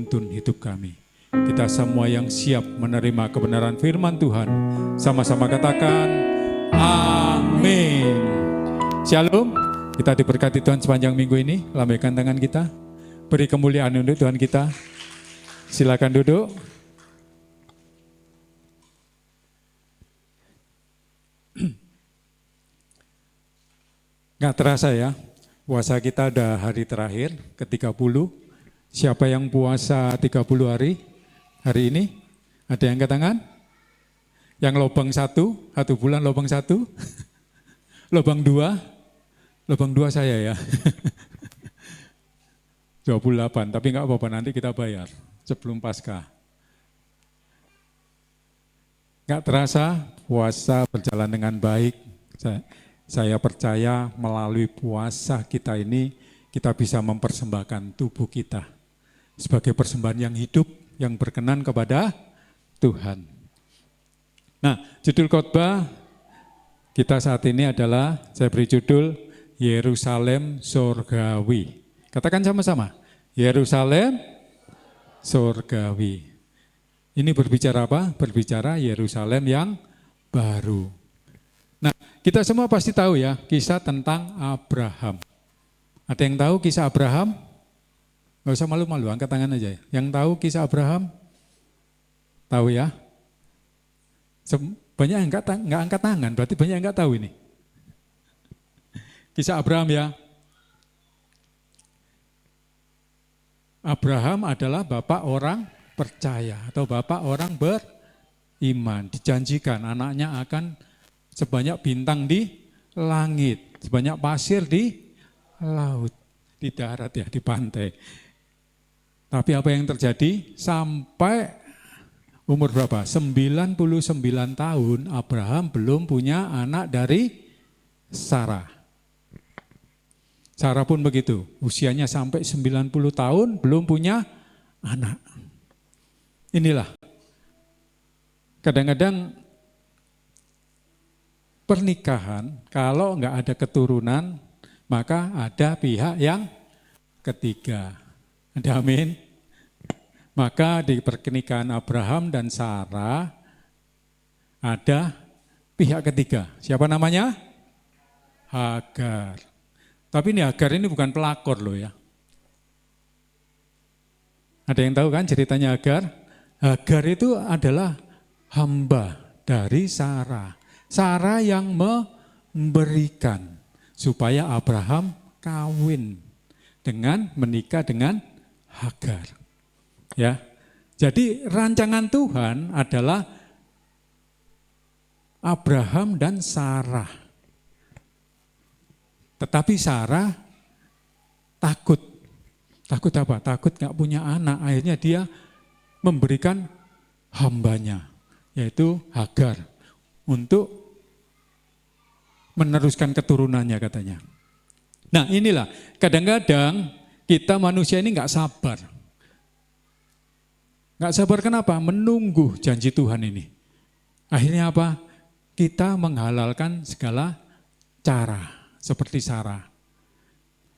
menuntun hidup kami. Kita semua yang siap menerima kebenaran firman Tuhan, sama-sama katakan amin. Shalom, kita diberkati Tuhan sepanjang minggu ini. Lambaikan tangan kita, beri kemuliaan untuk Tuhan kita. Silakan duduk. Nggak terasa ya, puasa kita ada hari terakhir ke-30. Siapa yang puasa 30 hari ini? Ada yang angkat tangan? Yang lubang 1 bulan lubang 1, lubang 2 saya ya. 28, tapi nggak apa-apa, nanti kita bayar sebelum Paskah. Nggak terasa, puasa berjalan dengan baik. Saya percaya melalui puasa kita ini, kita bisa mempersembahkan tubuh kita sebagai persembahan yang hidup, yang berkenan kepada Tuhan. Nah, judul khotbah kita saat ini adalah, saya beri judul, Yerusalem Surgawi. Katakan sama-sama, Yerusalem Surgawi. Ini berbicara apa? Berbicara Yerusalem yang baru. Nah, kita semua pasti tahu ya, kisah tentang Abraham. Ada yang tahu kisah Abraham? Nggak usah malu-malu, angkat tangan aja. Yang tahu kisah Abraham? Tahu ya? Banyak yang nggak angkat tangan, berarti banyak yang nggak tahu ini. Kisah Abraham ya. Abraham adalah bapak orang percaya atau bapak orang beriman. Dijanjikan anaknya akan sebanyak bintang di langit, sebanyak pasir di laut, di darat ya, di pantai. Tapi apa yang terjadi? Sampai umur berapa? 99 tahun Abraham belum punya anak dari Sarah. Sarah pun begitu, usianya sampai 90 tahun belum punya anak. Inilah, kadang-kadang pernikahan kalau enggak ada keturunan, maka ada pihak yang ketiga. Ada amin? Maka di pernikahan Abraham dan Sarah ada pihak ketiga. Siapa namanya? Hagar. Tapi ini Hagar ini bukan pelakor loh ya. Ada yang tahu kan ceritanya Hagar? Hagar itu adalah hamba dari Sarah. Sarah yang memberikan supaya Abraham kawin dengan menikah dengan Hagar. Ya. Jadi rancangan Tuhan adalah Abraham dan Sarah. Tetapi Sarah takut. Takut apa? Takut gak punya anak. Akhirnya dia memberikan hambanya, yaitu Hagar, untuk meneruskan keturunannya katanya. Nah inilah, kadang-kadang kita manusia ini gak sabar. Gak sabar kenapa? Menunggu janji Tuhan ini. Akhirnya apa? Kita menghalalkan segala cara. Seperti Sarah.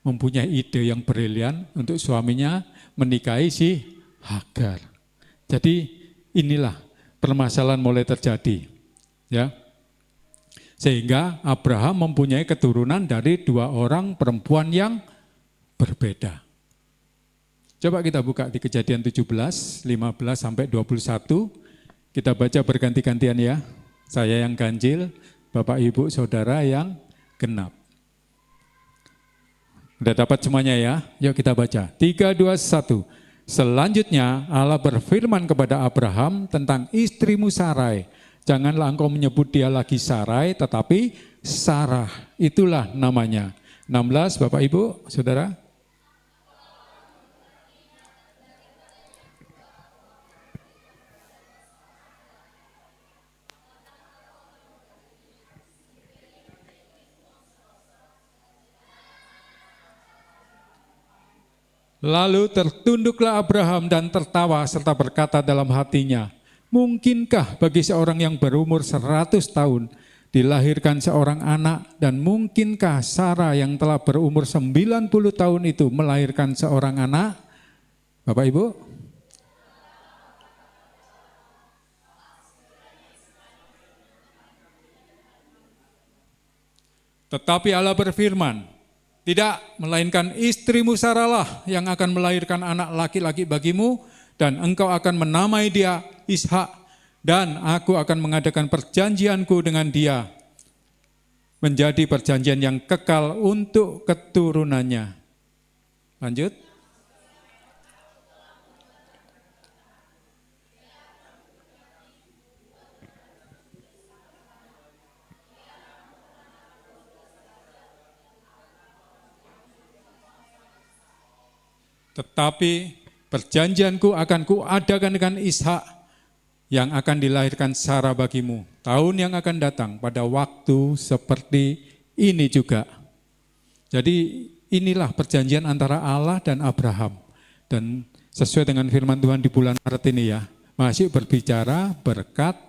Mempunyai ide yang brilian untuk suaminya menikahi si Hagar. Jadi inilah permasalahan mulai terjadi. Ya. Sehingga Abraham mempunyai keturunan dari 2 orang perempuan yang berbeda. Coba kita buka di Kejadian 17, 15 sampai 21. Kita baca berganti-gantian ya. Saya yang ganjil, Bapak Ibu Saudara yang genap. Udah dapat semuanya ya? Yuk kita baca. 3, 2, 1. Selanjutnya Allah berfirman kepada Abraham tentang istrimu Sarai. Janganlah engkau menyebut dia lagi Sarai, tetapi Sarah. Itulah namanya. 16, Bapak Ibu Saudara. Lalu tertunduklah Abraham dan tertawa serta berkata dalam hatinya, mungkinkah bagi seorang yang berumur 100 tahun dilahirkan seorang anak, dan mungkinkah Sarah yang telah berumur 90 tahun itu melahirkan seorang anak? Bapak Ibu, Tetapi Allah berfirman, tidak, melainkan istrimu Sarahlah yang akan melahirkan anak laki-laki bagimu, dan engkau akan menamai dia Ishak, dan aku akan mengadakan perjanjianku dengan dia, menjadi perjanjian yang kekal untuk keturunannya. Lanjut. Tetapi perjanjianku akan kuadakan dengan Ishak yang akan dilahirkan Sarah bagimu. Tahun yang akan datang pada waktu seperti ini juga. Jadi inilah perjanjian antara Allah dan Abraham. Dan sesuai dengan firman Tuhan di bulan Maret ini ya, masih berbicara berkat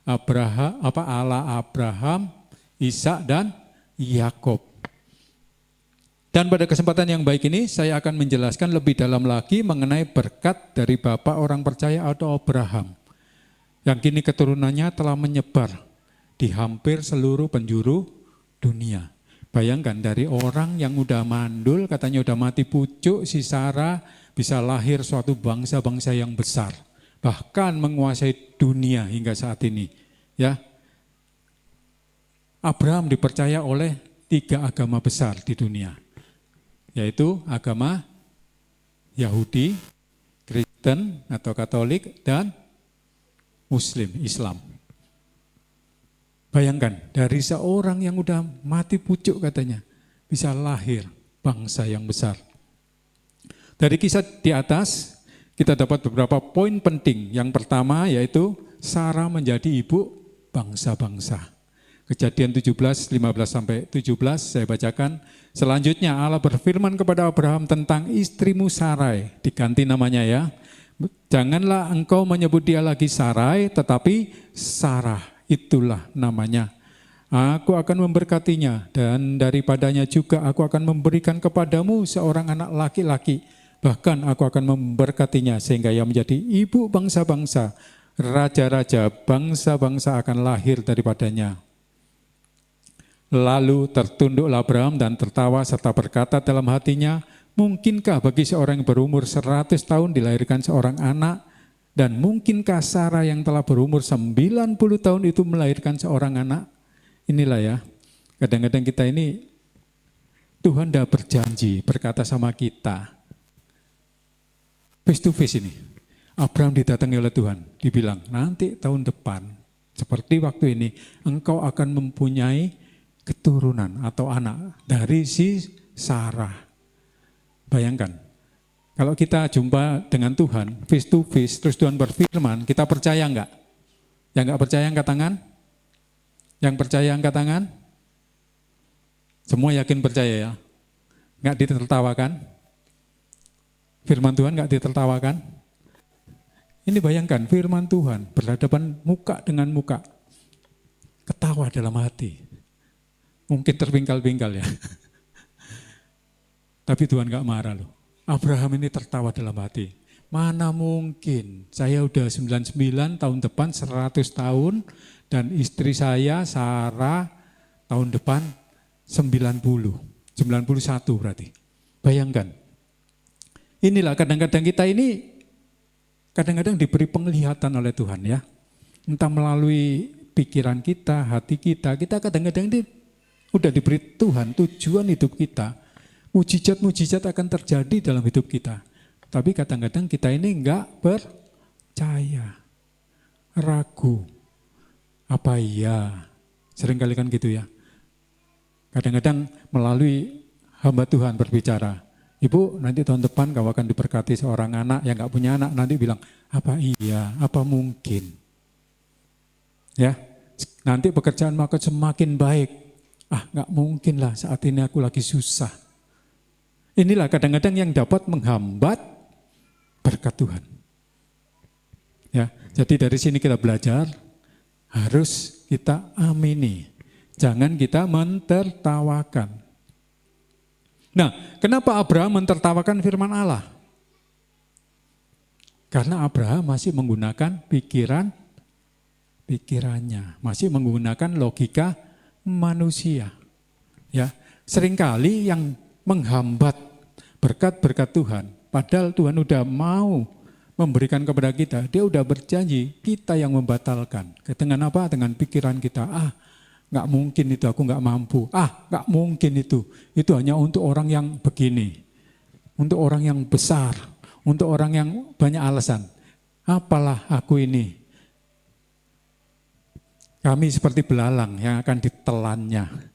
Allah Abraham, Ishak dan Yakub. Dan pada kesempatan yang baik ini saya akan menjelaskan lebih dalam lagi mengenai berkat dari bapak orang percaya atau Abraham. Yang kini keturunannya telah menyebar di hampir seluruh penjuru dunia. Bayangkan dari orang yang udah mandul, katanya udah mati pucuk, si Sarah bisa lahir suatu bangsa-bangsa yang besar. Bahkan menguasai dunia hingga saat ini. Ya, Abraham dipercaya oleh 3 agama besar di dunia. Yaitu agama Yahudi, Kristen atau Katolik, dan Muslim, Islam. Bayangkan, dari seorang yang udah mati pucuk katanya, bisa lahir bangsa yang besar. Dari kisah di atas, kita dapat beberapa poin penting. Yang pertama yaitu Sarah menjadi ibu bangsa-bangsa. Kejadian 17, 15-17 saya bacakan. Selanjutnya Allah berfirman kepada Abraham tentang istrimu Sarai, diganti namanya ya. Janganlah engkau menyebut dia lagi Sarai, tetapi Sarah, itulah namanya. Aku akan memberkatinya dan daripadanya juga aku akan memberikan kepadamu seorang anak laki-laki. Bahkan aku akan memberkatinya sehingga ia menjadi ibu bangsa-bangsa. Raja-raja bangsa-bangsa akan lahir daripadanya. Lalu tertunduklah Abraham dan tertawa serta berkata dalam hatinya, mungkinkah bagi seorang yang berumur 100 tahun dilahirkan seorang anak, dan mungkinkah Sarah yang telah berumur 90 tahun itu melahirkan seorang anak? Inilah ya, kadang-kadang kita ini, Tuhan dah berjanji, berkata sama kita, face to face ini, Abraham didatangi oleh Tuhan, dibilang nanti tahun depan, seperti waktu ini, engkau akan mempunyai keturunan atau anak dari si Sarah. Bayangkan, kalau kita jumpa dengan Tuhan face to face, terus Tuhan berfirman, kita percaya enggak? Yang enggak percaya angkat tangan? Yang percaya angkat tangan? Semua yakin percaya ya? Enggak ditertawakan? Firman Tuhan enggak ditertawakan? Ini bayangkan, firman Tuhan berhadapan muka dengan muka, ketawa dalam hati. Mungkin terpingkal-pingkal ya. Tapi Tuhan gak marah loh. Abraham ini tertawa dalam hati. Mana mungkin, saya udah 99 tahun depan 100 tahun, dan istri saya Sarah tahun depan 91 berarti. Bayangkan. Inilah kadang-kadang kita ini, kadang-kadang diberi penglihatan oleh Tuhan ya. Entah melalui pikiran kita, hati kita kadang-kadang udah diberi Tuhan tujuan hidup kita. Mujizat-mujizat akan terjadi dalam hidup kita. Tapi kadang-kadang kita ini enggak percaya, ragu. Apa iya? Seringkali kan gitu ya. Kadang-kadang melalui hamba Tuhan berbicara, Ibu nanti tahun depan kau akan diberkati seorang anak yang enggak punya anak, nanti bilang, apa iya? Apa mungkin? Ya, nanti pekerjaan akan semakin baik. Enggak mungkin lah, saat ini aku lagi susah. Inilah kadang-kadang yang dapat menghambat berkat Tuhan. Ya, jadi dari sini kita belajar, harus kita amini. Jangan kita mentertawakan. Nah, kenapa Abraham mentertawakan firman Allah? Karena Abraham masih menggunakan pikirannya, masih menggunakan logika manusia. Seringkali yang menghambat berkat-berkat Tuhan, padahal Tuhan udah mau memberikan kepada kita, dia udah berjanji, kita yang membatalkan. Dengan apa? Dengan pikiran kita, nggak mungkin itu, aku nggak mampu. Nggak mungkin itu hanya untuk orang yang begini, untuk orang yang besar, untuk orang yang banyak alasan. Apalah aku ini. Kami seperti belalang yang akan ditelannya.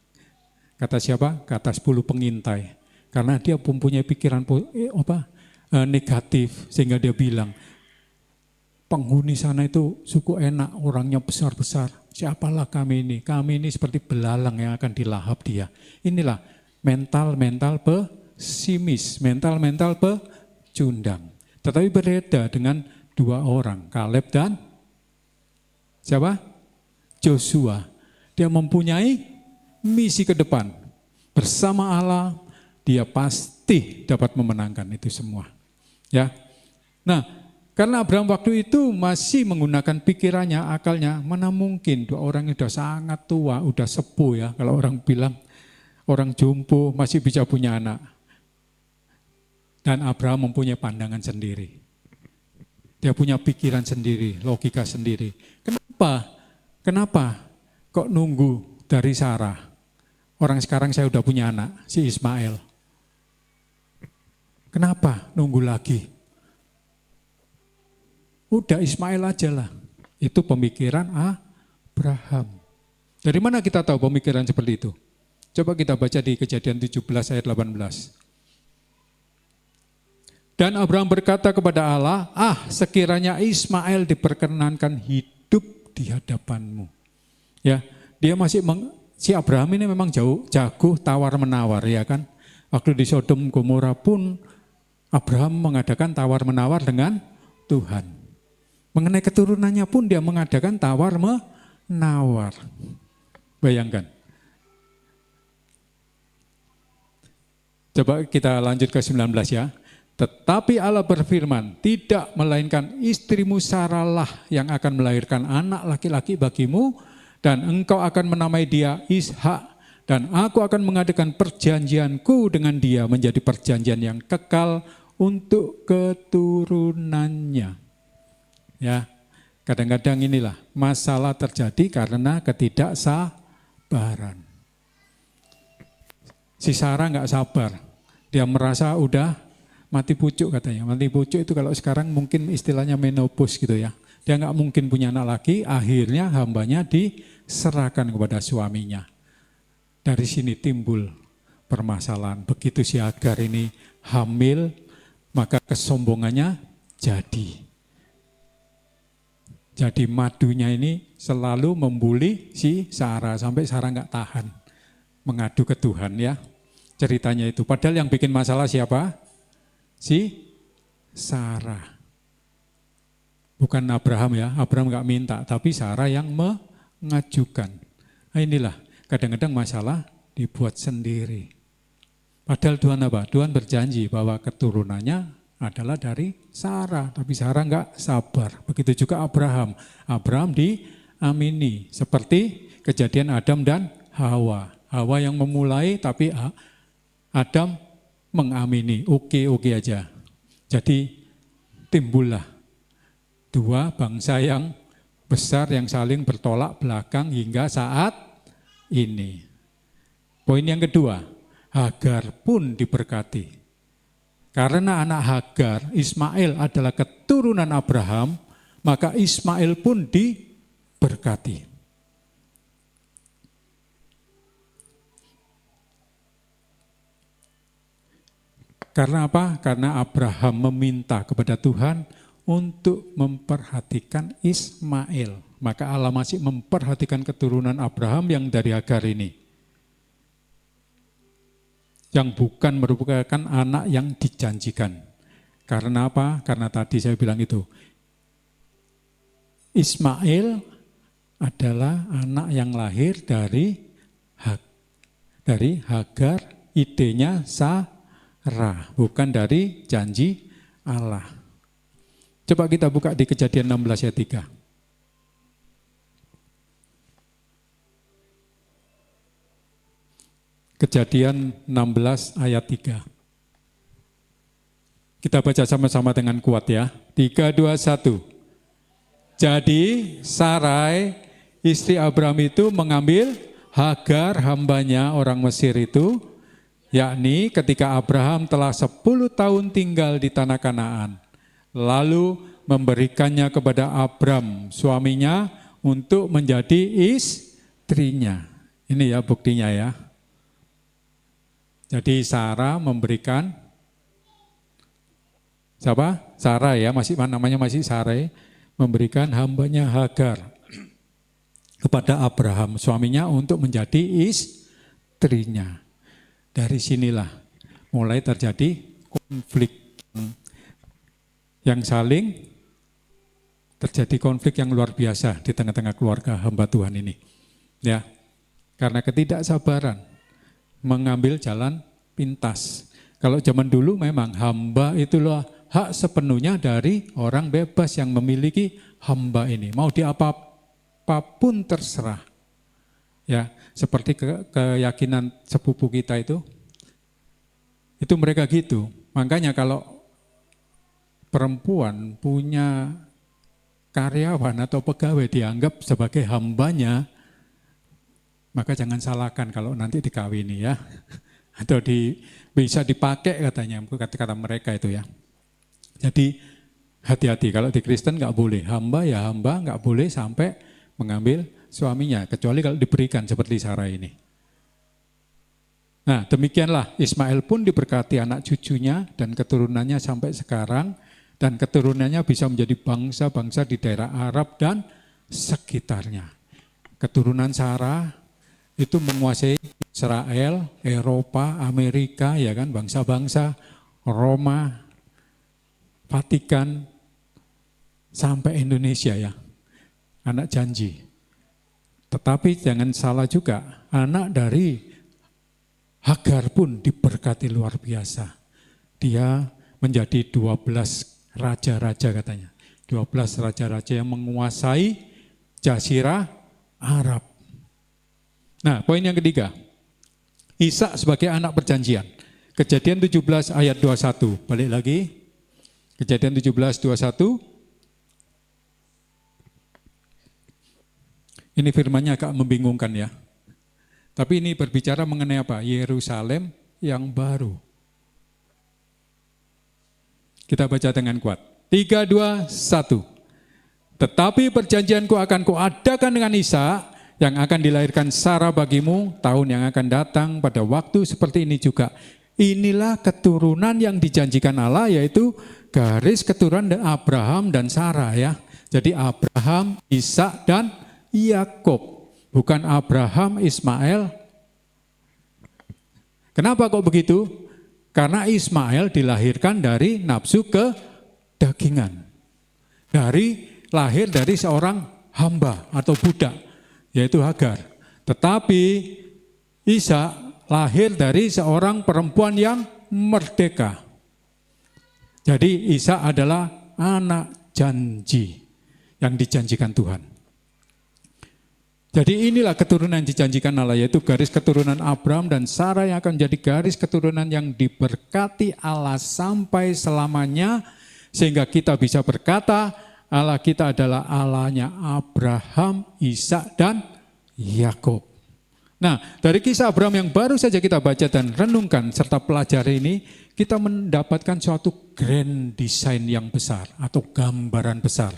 Kata siapa? Kata 10 pengintai. Karena dia mempunyai pikiran negatif, sehingga dia bilang, penghuni sana itu suku enak, orangnya besar-besar. Siapalah kami ini seperti belalang yang akan dilahap dia. Inilah mental pesimis, mental pecundang. Tetapi berbeda dengan 2 orang, Kaleb dan siapa? Joshua. Dia mempunyai misi ke depan. Bersama Allah, dia pasti dapat memenangkan itu semua. Ya. Nah, karena Abraham waktu itu masih menggunakan pikirannya, akalnya, mana mungkin 2 orang yang sudah sangat tua, udah sepuh ya, kalau orang bilang orang jompo masih bisa punya anak. Dan Abraham mempunyai pandangan sendiri. Dia punya pikiran sendiri, logika sendiri. Kenapa kok nunggu dari Sarah? Orang sekarang saya udah punya anak, si Ismail. Kenapa nunggu lagi? Udah Ismail aja lah. Itu pemikiran Abraham. Dari mana kita tahu pemikiran seperti itu? Coba kita baca di Kejadian 17 ayat 18. Dan Abraham berkata kepada Allah, sekiranya Ismail diperkenankan hidup di hadapanmu. Ya, dia masih si Abraham ini memang jago tawar-menawar, ya kan? Waktu di Sodom Gomora pun Abraham mengadakan tawar-menawar dengan Tuhan. Mengenai keturunannya pun dia mengadakan tawar-menawar. Bayangkan. Coba kita lanjut ke 19 ya. Tetapi Allah berfirman, tidak melainkan istrimu Sarah yang akan melahirkan anak laki-laki bagimu, dan engkau akan menamai dia Ishak, dan aku akan mengadakan perjanjianku dengan dia menjadi perjanjian yang kekal untuk keturunannya. Ya, kadang-kadang inilah masalah terjadi karena ketidaksabaran. Si Sarah nggak sabar, dia merasa udah mati pucuk katanya. Mati pucuk itu kalau sekarang mungkin istilahnya menopause gitu ya. Dia nggak mungkin punya anak lagi, akhirnya hambanya diserahkan kepada suaminya. Dari sini timbul permasalahan. Begitu si Hagar ini hamil, maka kesombongannya jadi. Jadi madunya ini selalu membuli si Sarah, sampai Sarah nggak tahan. Mengadu ke Tuhan ya. Ceritanya itu. Padahal yang bikin masalah siapa? Si Sarah. Bukan Abraham ya, Abraham nggak minta, tapi Sarah yang mengajukan. Nah inilah, kadang-kadang masalah dibuat sendiri. Padahal Tuhan apa? Tuhan berjanji bahwa keturunannya adalah dari Sarah, tapi Sarah nggak sabar. Begitu juga Abraham. Abraham diamini, seperti kejadian Adam dan Hawa. Hawa yang memulai, tapi Adam mengamini, oke aja. Jadi timbullah 2 bangsa yang besar yang saling bertolak belakang hingga saat ini. Poin yang kedua, Hagar pun diberkati. Karena anak Hagar, Ismail adalah keturunan Abraham, maka Ismail pun diberkati. Karena apa? Karena Abraham meminta kepada Tuhan untuk memperhatikan Ismail. Maka Allah masih memperhatikan keturunan Abraham yang dari Hagar ini. Yang bukan merupakan anak yang dijanjikan. Karena apa? Karena tadi saya bilang itu. Ismail adalah anak yang lahir dari Hagar, idenya Sarah, bukan dari janji Allah. Coba kita buka di Kejadian 16 ayat 3. Kejadian 16 ayat 3. Kita baca sama-sama dengan kuat ya. 3, 2, 1. Jadi Sarai istri Abram itu mengambil Hagar hambanya orang Mesir itu, yakni ketika Abraham telah 10 tahun tinggal di tanah Kanaan, lalu memberikannya kepada Abram suaminya untuk menjadi istrinya. Ini ya buktinya ya. Jadi Sarah memberikan, siapa? Sarah ya, namanya masih Sarai, memberikan hambanya Hagar kepada Abraham, suaminya untuk menjadi istrinya. Dari sinilah mulai terjadi konflik yang saling terjadi konflik yang luar biasa di tengah-tengah keluarga hamba Tuhan ini. Ya, karena ketidaksabaran mengambil jalan pintas. Kalau zaman dulu memang hamba itulah hak sepenuhnya dari orang bebas yang memiliki hamba ini. Mau apapun terserah. Ya, seperti keyakinan sepupu kita itu mereka gitu. Makanya kalau perempuan punya karyawan atau pegawai dianggap sebagai hambanya, maka jangan salahkan kalau nanti dikawini ya. Atau bisa dipakai katanya, kata mereka itu ya. Jadi hati-hati, kalau di Kristen nggak boleh, hamba ya hamba, nggak boleh sampai mengambil suaminya, kecuali kalau diberikan seperti Sarah ini. Nah demikianlah Ismail pun diberkati anak cucunya dan keturunannya sampai sekarang, dan keturunannya bisa menjadi bangsa-bangsa di daerah Arab dan sekitarnya. Keturunan Sarah itu menguasai Israel, Eropa, Amerika, ya kan, bangsa-bangsa, Roma, Vatikan, sampai Indonesia ya, anak janji. Tetapi jangan salah juga, anak dari Hagar pun diberkati luar biasa. Dia menjadi 12 raja-raja katanya. 12 raja-raja yang menguasai Jazirah Arab. Nah, poin yang ketiga, Ishak sebagai anak perjanjian. Kejadian 17 ayat 21, balik lagi. Kejadian 17, 21. Ini firmannya agak membingungkan ya. Tapi ini berbicara mengenai apa? Yerusalem yang baru. Kita baca dengan kuat. 3, 2, 1. Tetapi perjanjianku akan kuadakan dengan Ishak, yang akan dilahirkan Sarah bagimu tahun yang akan datang pada waktu seperti ini juga. Inilah keturunan yang dijanjikan Allah, yaitu garis keturunan Abraham dan Sarah ya. Jadi Abraham, Ishak dan Yakub, bukan Abraham, Ismail. Kenapa kok begitu? Karena Ismail dilahirkan dari nafsu kedagingan. Lahir dari seorang hamba atau budak, yaitu Hagar. Tetapi Ishak lahir dari seorang perempuan yang merdeka. Jadi Ishak adalah anak janji yang dijanjikan Tuhan. Jadi inilah keturunan yang dijanjikan Allah, yaitu garis keturunan Abraham dan Sarah yang akan menjadi garis keturunan yang diberkati Allah sampai selamanya. Sehingga kita bisa berkata, Allah kita adalah Allahnya Abraham, Ishak dan Yakub. Nah, dari kisah Abraham yang baru saja kita baca dan renungkan serta pelajari ini, kita mendapatkan suatu grand design yang besar atau gambaran besar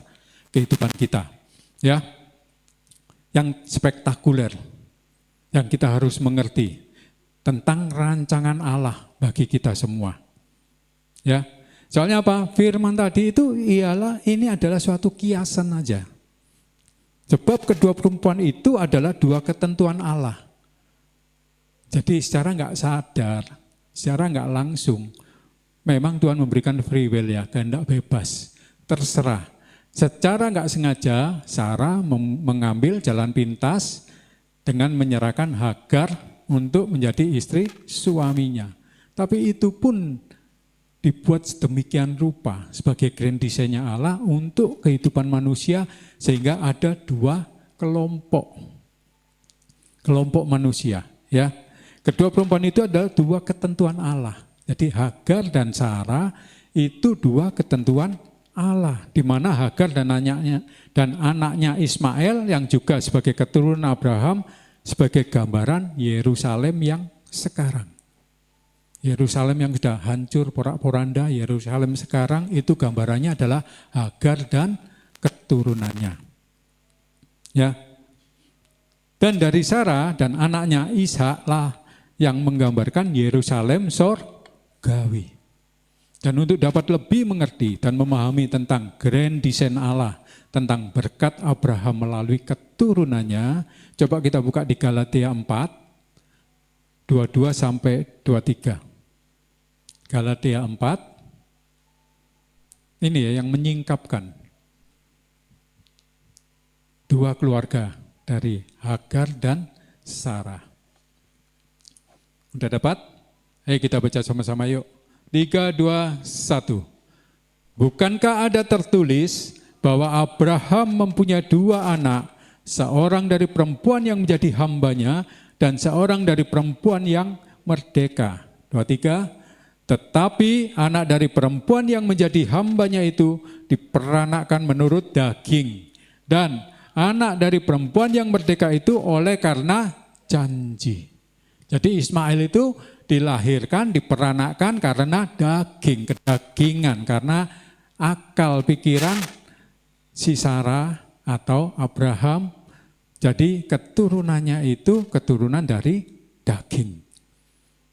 kehidupan kita. Ya, yang spektakuler, yang kita harus mengerti tentang rancangan Allah bagi kita semua. Ya, soalnya apa? Firman tadi itu ini adalah suatu kiasan aja. Sebab kedua perempuan itu adalah dua ketentuan Allah. Jadi secara nggak sadar, secara nggak langsung, memang Tuhan memberikan free will ya, kehendak bebas, terserah. Secara nggak sengaja, Sarah mengambil jalan pintas dengan menyerahkan Hagar untuk menjadi istri suaminya. Tapi itu pun dibuat sedemikian rupa sebagai grand design-nya Allah untuk kehidupan manusia, sehingga ada dua kelompok manusia. Ya, Kedua perempuan itu adalah dua ketentuan Allah. Jadi Hagar dan Sarah itu dua ketentuan Allah, di mana Hagar dan anaknya Ismail yang juga sebagai keturunan Abraham sebagai gambaran Yerusalem yang sekarang. Yerusalem yang sudah hancur porak-poranda, Yerusalem sekarang itu gambarannya adalah Hagar dan keturunannya. Ya. Dan dari Sarah dan anaknya Ishak lah yang menggambarkan Yerusalem sorgawi. Dan untuk dapat lebih mengerti dan memahami tentang grand design Allah, tentang berkat Abraham melalui keturunannya, coba kita buka di Galatia 4, 22 sampai 23. Galatia 4, ini ya yang menyingkapkan dua keluarga dari Hagar dan Sarah. Udah dapat? Ayo kita baca sama-sama yuk. 3, 2, 1. Bukankah ada tertulis bahwa Abraham mempunyai dua anak, seorang dari perempuan yang menjadi hambanya dan seorang dari perempuan yang merdeka. 23. Tetapi anak dari perempuan yang menjadi hambanya itu diperanakkan menurut daging. Dan anak dari perempuan yang merdeka itu oleh karena janji. Jadi Ismail itu dilahirkan, diperanakkan karena daging, kedagingan. Karena akal pikiran si Sarah atau Abraham. Jadi keturunannya itu keturunan dari daging.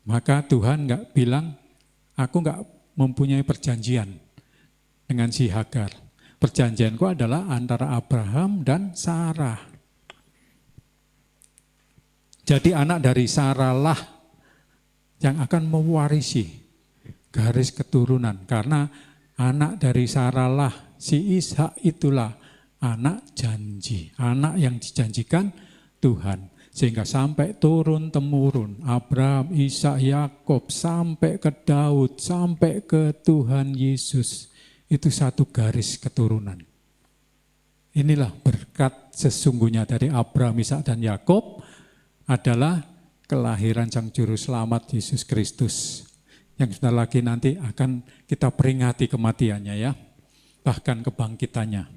Maka Tuhan enggak bilang, aku enggak mempunyai perjanjian dengan si Hagar. Perjanjianku adalah antara Abraham dan Sarah. Jadi anak dari Sarah lah yang akan mewarisi garis keturunan. Karena anak dari Sarah lah, si Ishak itulah anak janji. Anak yang dijanjikan Tuhan. Sehingga sampai turun-temurun, Abraham, Ishak, Yakub, sampai ke Daud, sampai ke Tuhan Yesus. Itu satu garis keturunan. Inilah berkat sesungguhnya dari Abraham, Ishak, dan Yakub adalah kelahiran Sang Juru Selamat Yesus Kristus. Yang sebentar lagi nanti akan kita peringati kematiannya ya, bahkan kebangkitannya.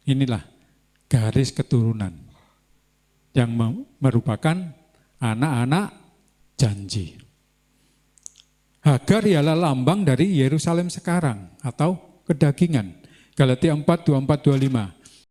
Inilah garis keturunan yang merupakan anak-anak janji. Hagar ialah lambang dari Yerusalem sekarang atau kedagingan. Galatia 4, 24, 25.